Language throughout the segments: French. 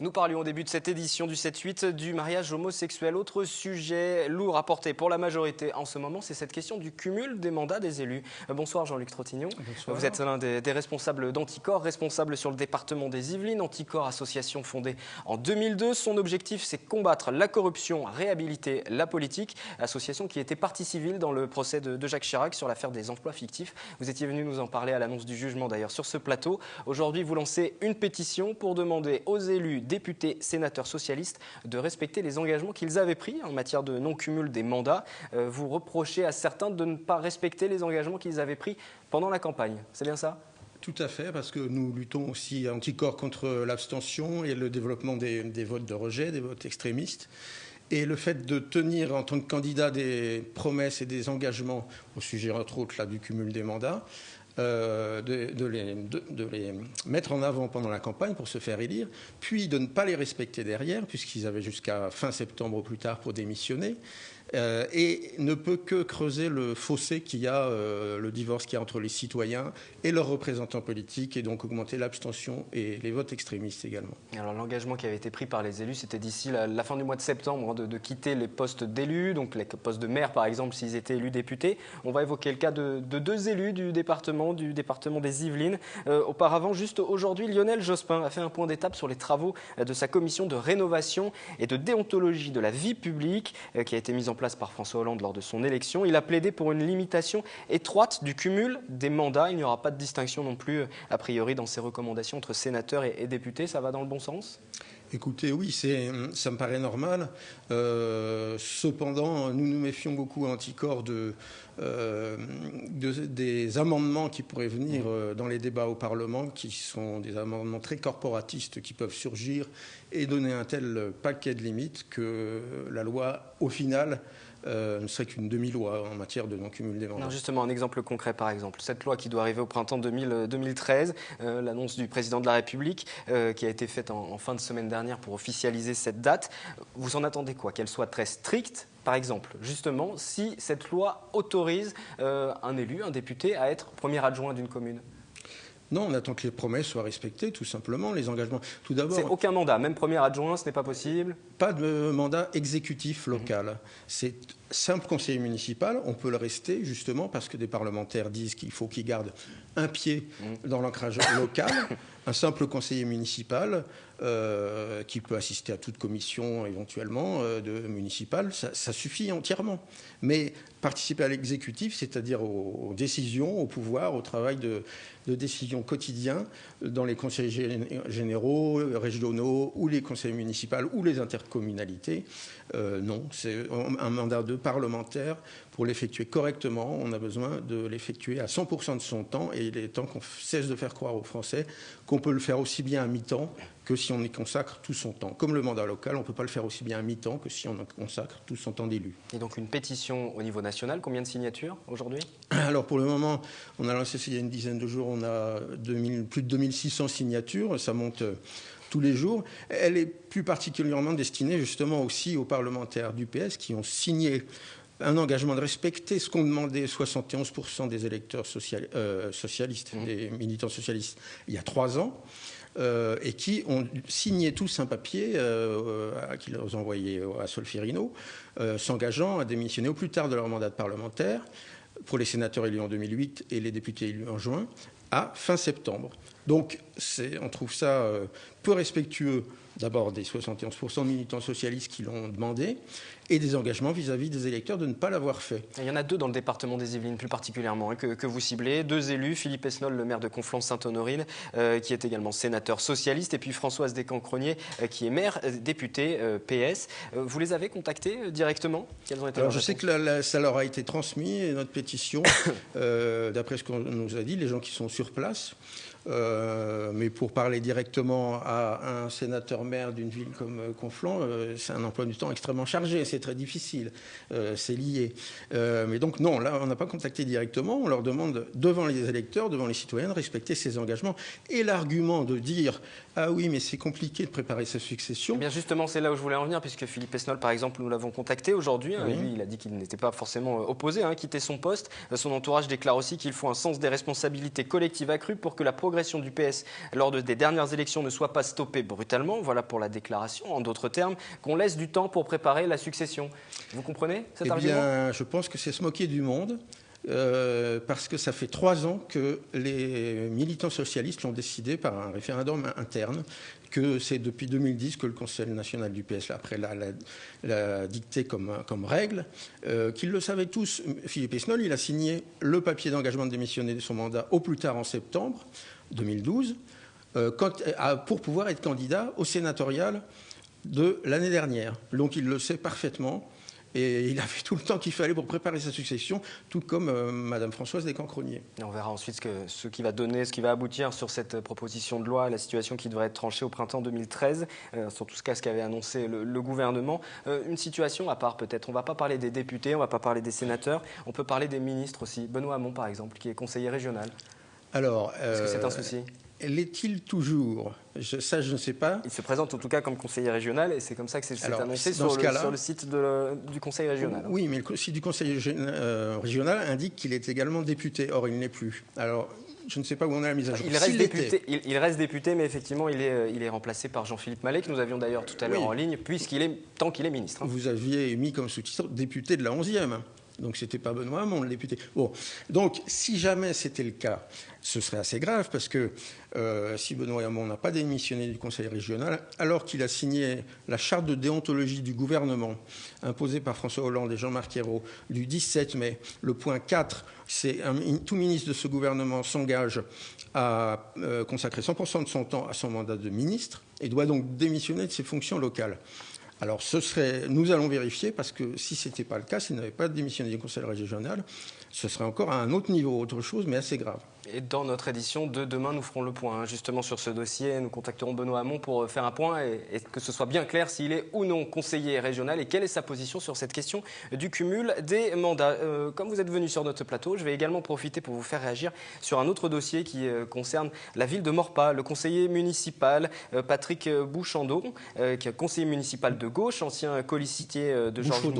Nous parlions au début de cette édition du 7-8 du mariage homosexuel. Autre sujet lourd à porter pour la majorité en ce moment, c'est cette question du cumul des mandats des élus. Bonsoir Jean-Luc Trottignon. Bonsoir. Vous êtes l'un des responsables d'Anticor, responsable sur le département des Yvelines. Anticor, association fondée en 2002. Son objectif, c'est combattre la corruption, réhabiliter la politique. Association qui était partie civile dans le procès de Jacques Chirac sur l'affaire des emplois fictifs. Vous étiez venu nous en parler à l'annonce du jugement d'ailleurs sur ce plateau. Aujourd'hui, vous lancez une pétition pour demander aux élus, députés, sénateurs socialistes de respecter les engagements qu'ils avaient pris en matière de non-cumul des mandats. Vous reprochez à certains de ne pas respecter les engagements qu'ils avaient pris pendant la campagne. C'est bien ça ? Tout à fait, parce que nous luttons aussi à Anticor contre l'abstention et le développement des votes de rejet, des votes extrémistes. Et le fait de tenir en tant que candidat des promesses et des engagements au sujet, entre autres, là, du cumul des mandats, de les mettre en avant pendant la campagne pour se faire élire, puis de ne pas les respecter derrière, puisqu'ils avaient jusqu'à fin septembre ou plus tard pour démissionner, et ne peut que creuser le fossé qu'il y a, le divorce qu'il y a entre les citoyens et leurs représentants politiques, et donc augmenter l'abstention et les votes extrémistes également. Alors l'engagement qui avait été pris par les élus, c'était d'ici la fin du mois de septembre de quitter les postes d'élus, donc les postes de maire par exemple s'ils étaient élus députés. On va évoquer le cas de deux élus du département des Yvelines. Auparavant, juste aujourd'hui, Lionel Jospin a fait un point d'étape sur les travaux de sa commission de rénovation et de déontologie de la vie publique qui a été mise en place par François Hollande lors de son élection. Il a plaidé pour une limitation étroite du cumul des mandats. Il n'y aura pas de distinction non plus, a priori, dans ses recommandations entre sénateurs et députés. Ça va dans le bon sens ? Écoutez, oui, ça me paraît normal. Cependant, nous nous méfions beaucoup à Anticor des amendements qui pourraient venir dans les débats au Parlement, qui sont des amendements très corporatistes qui peuvent surgir et donner un tel paquet de limites que la loi, au final, ne serait qu'une demi-loi en matière de non-cumul des mandats. Non, justement, un exemple concret, par exemple. Cette loi qui doit arriver au printemps 2013, l'annonce du président de la République qui a été faite en fin de semaine dernière pour officialiser cette date. Vous en attendez quoi ? Qu'elle soit très stricte ? Par exemple, justement, si cette loi autorise un élu, un député, à être premier adjoint d'une commune ? Non, on attend que les promesses soient respectées, tout simplement, les engagements. Tout d'abord, c'est aucun mandat, même premier adjoint, ce n'est pas possible ? Pas de mandat exécutif local. C'est simple conseiller municipal, on peut le rester justement parce que des parlementaires disent qu'il faut qu'ils gardent un pied dans l'ancrage local. Un simple conseiller municipal qui peut assister à toute commission éventuellement municipale, ça suffit entièrement. Mais participer à l'exécutif, c'est-à-dire aux décisions, au pouvoir, au travail de décision quotidien dans les conseils généraux, régionaux ou les conseils municipaux ou les intercommunalités, non. C'est un mandat de parlementaire. Pour l'effectuer correctement, on a besoin de l'effectuer à 100% de son temps, et il est temps qu'on cesse de faire croire aux Français qu'on peut le faire aussi bien à mi-temps que si on y consacre tout son temps. Comme le mandat local, on ne peut pas le faire aussi bien à mi-temps que si on y consacre tout son temps d'élu. Et donc une pétition au niveau national, combien de signatures aujourd'hui ? Alors pour le moment, on a lancé il y a une dizaine de jours, on a plus de 2600 signatures, ça monte tous les jours. Elle est plus particulièrement destinée justement aussi aux parlementaires du PS qui ont signé un engagement de respecter ce qu'ont demandé 71% des électeurs socialistes, des militants socialistes, il y a 3 ans, et qui ont signé tous un papier qu'ils ont envoyé à Solferino, s'engageant à démissionner au plus tard de leur mandat de parlementaire, pour les sénateurs élus en 2008 et les députés élus en juin, à fin septembre. Donc on trouve ça peu respectueux d'abord des 71% de militants socialistes qui l'ont demandé et des engagements vis-à-vis des électeurs de ne pas l'avoir fait. Il y en a 2 dans le département des Yvelines plus particulièrement que vous ciblez. 2 élus, Philippe Esnol, le maire de Conflans-Sainte-Honorine, qui est également sénateur socialiste, et puis Françoise Descamps-Cronier, qui est maire député PS. Vous les avez contactés directement ? Quelles ont été leurs réponses ? Je sais que ça leur a été transmis, notre pétition, d'après ce qu'on nous a dit, les gens qui sont sur place. Mais pour parler directement à un sénateur-maire d'une ville comme Conflans, c'est un emploi du temps extrêmement chargé, c'est très difficile, c'est lié. Mais donc non, là on n'a pas contacté directement, on leur demande devant les électeurs, devant les citoyens de respecter ces engagements. Et l'argument de dire « Ah oui, mais c'est compliqué de préparer sa succession ». Eh bien justement, c'est là où je voulais en venir, puisque Philippe Esnol, par exemple, nous l'avons contacté aujourd'hui. Oui. Lui, il a dit qu'il n'était pas forcément opposé à quitter son poste. Son entourage déclare aussi qu'il faut un sens des responsabilités collectives accrues pour que la progression progression du PS lors des dernières élections ne soit pas stoppée brutalement. Voilà pour la déclaration. En d'autres termes, qu'on laisse du temps pour préparer la succession. Vous comprenez cet argument ? Bien, je pense que c'est se moquer du monde. Parce que ça fait 3 ans que les militants socialistes l'ont décidé par un référendum interne, que c'est depuis 2010 que le Conseil national du PS, après l'a dicté comme règle, qu'ils le savaient tous. Philippe Esnol, il a signé le papier d'engagement de démissionner de son mandat au plus tard en septembre 2012, pour pouvoir être candidat au sénatorial de l'année dernière. Donc il le sait parfaitement. Et il a fait tout le temps qu'il fallait pour préparer sa succession, tout comme Madame Françoise Descamps-Cronier. On verra ensuite ce qui va aboutir sur cette proposition de loi, la situation qui devrait être tranchée au printemps 2013, sur tout ce qu'avait annoncé le gouvernement. Une situation à part peut-être, on ne va pas parler des députés, on ne va pas parler des sénateurs, on peut parler des ministres aussi. Benoît Hamon par exemple, qui est conseiller régional. Alors, est-ce que c'est un souci ? L'est-il toujours ? Ça, je ne sais pas. Il se présente en tout cas comme conseiller régional et c'est comme ça que c'est annoncé sur le site du conseil régional. Oui, mais le site du conseil régional indique qu'il est également député. Or, il ne l'est plus. Alors, je ne sais pas où on a la mise à jour. Il reste député, mais effectivement, il est remplacé par Jean-Philippe Mallet, que nous avions d'ailleurs tout à l'heure en ligne, tant qu'il est ministre. Vous aviez mis comme sous-titre député de la 11e. Donc, ce n'était pas Benoît Hamon, le député. Bon. Donc, si jamais c'était le cas, ce serait assez grave, parce que si Benoît Hamon n'a pas démissionné du Conseil régional, alors qu'il a signé la charte de déontologie du gouvernement, imposée par François Hollande et Jean-Marc Ayrault, du 17 mai, le point 4, c'est tout ministre de ce gouvernement s'engage à consacrer 100% de son temps à son mandat de ministre et doit donc démissionner de ses fonctions locales. Alors, nous allons vérifier, parce que si ce n'était pas le cas, s'il n'avait pas démissionné du Conseil régional, ce serait encore à un autre niveau, autre chose, mais assez grave. Et dans notre édition de demain, nous ferons le point justement sur ce dossier. Nous contacterons Benoît Hamon pour faire un point et que ce soit bien clair s'il est ou non conseiller régional et quelle est sa position sur cette question du cumul des mandats. Comme vous êtes venu sur notre plateau, je vais également profiter pour vous faire réagir sur un autre dossier qui concerne la ville de Maurepas. Le conseiller municipal Patrick Bouchandon, qui est conseiller municipal de gauche, ancien colistier de Georges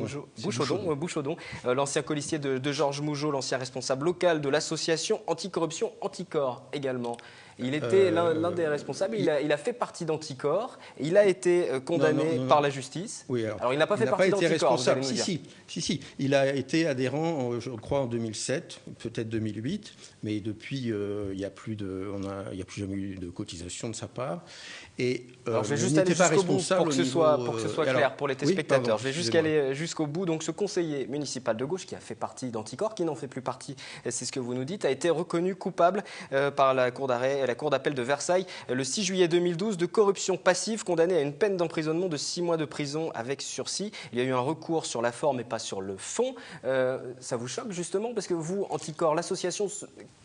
Bouchaudon, l'ancien colistier de Georges Mougeot, l'ancien responsable local de l'association anticorruption Anticor également. Il était l'un des responsables, il a fait partie d'Anticor, il a été condamné par la justice. Oui, alors il n'a pas fait partie d'Anticor, vous allez nous dire. Si, il a été adhérent, je crois, en 2007, peut-être 2008, mais depuis, il n'y a plus jamais eu de cotisation de sa part. Et alors je vais juste aller jusqu'au bout pour que ce soit clair pour les téléspectateurs. Je vais juste aller jusqu'au bout. Donc ce conseiller municipal de gauche qui a fait partie d'Anticor, qui n'en fait plus partie, c'est ce que vous nous dites, a été reconnu coupable par la cour d'arrêt et la cour d'appel de Versailles le 6 juillet 2012 de corruption passive, condamné à une peine d'emprisonnement de 6 mois de prison avec sursis. Il y a eu un recours sur la forme et pas sur le fond. Ça vous choque justement parce que vous, Anticor, l'association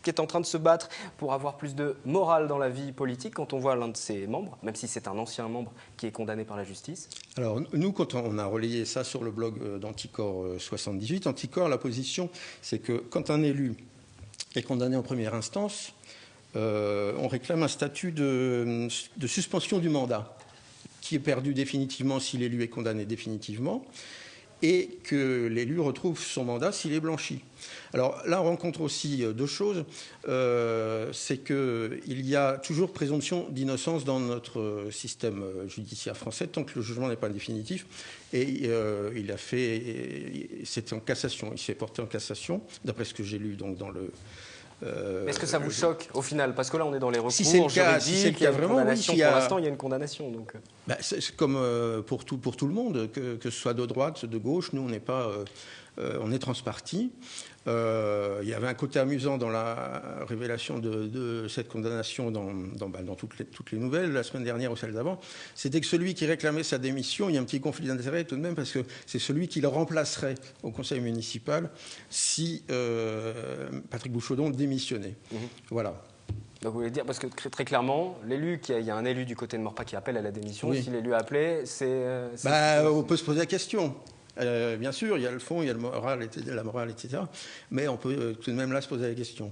qui est en train de se battre pour avoir plus de morale dans la vie politique, quand on voit l'un de ses membres, même si c'est un ancien membre qui est condamné par la justice. Alors nous, quand on a relayé ça sur le blog d'Anticor 78, Anticor, la position, c'est que quand un élu est condamné en première instance, on réclame un statut de suspension du mandat qui est perdu définitivement si l'élu est condamné définitivement et que l'élu retrouve son mandat s'il est blanchi. Alors là, on rencontre aussi deux choses. C'est qu'il y a toujours présomption d'innocence dans notre système judiciaire français tant que le jugement n'est pas définitif. Et c'était en cassation. Il s'est porté en cassation, d'après ce que j'ai lu donc dans le... Est-ce que ça vous choque au final? Parce que là, on est dans les recours si c'est le cas, vraiment, oui, pour l'instant, il y a une condamnation. Donc... c'est comme pour tout le monde, que ce soit de droite, de gauche, nous, on n'est pas... on est transparti. Il y avait un côté amusant dans la révélation de cette condamnation dans toutes les nouvelles, la semaine dernière ou celle d'avant. C'était que celui qui réclamait sa démission, il y a un petit conflit d'intérêt tout de même, parce que c'est celui qui le remplacerait au conseil municipal si Patrick Bouchaudon démissionnait. Voilà. Donc vous voulez dire, parce que très clairement, l'élu, il y a un élu du côté de Maurepas qui appelle à la démission. Oui. Si l'élu a appelé, on peut se poser la question. Bien sûr, il y a le fond, il y a la morale, etc. Mais on peut tout de même là se poser la question.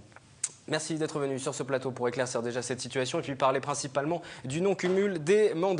Merci d'être venu sur ce plateau pour éclaircir déjà cette situation et puis parler principalement du non-cumul des mandats.